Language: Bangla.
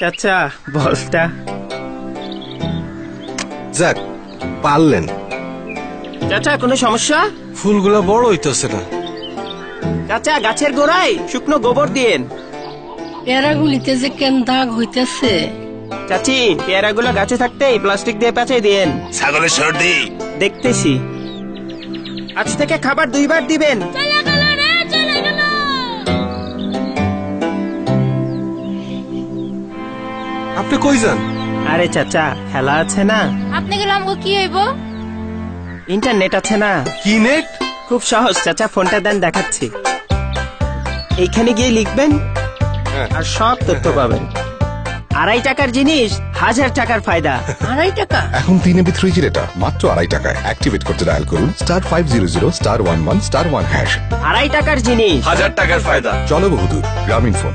চাচা বলটা যাক পারলেন। চাচা কোনো সমস্যা? ফুলগুলা বড় হইতেছে না। চাচা গাছের গোড়ায় শুকনো গোবর দিয়েন। পেয়ারাগুলিতে যে কেন দাগ হইতেছে। চাচি পেয়ারাগুলো গাছে থাকতেই প্লাস্টিক দিয়ে পেঁচাই দিয়েন। ছাগলের সর্দি দেখতেছি। আজ থেকে খাবার 2 বার দিবেন। আপনি কই যান? আরে চাচা খেলা আছে না। আপনি গেলে আমাকে কি হইব? ইন্টারনেট আছে না। কি নেট? খুব সহজ চাচা, ফোনটা দেন দেখাচ্ছি। এইখানে গিয়ে লিখবেন আর সব তথ্য পাবেন। 2.5 টাকার জিনিস 1000 টাকার ফায়দা। 2.5 টাকা? এখন 3 MB 3G ডেটা মাত্র 2.5 টাকায়। অ্যাক্টিভেট করতে ডায়াল করুন *500*11*1#। 2.5 টাকার জিনিস 1000 টাকার ফায়দা। চলো বহুদূর, গ্রামীণ ফোন।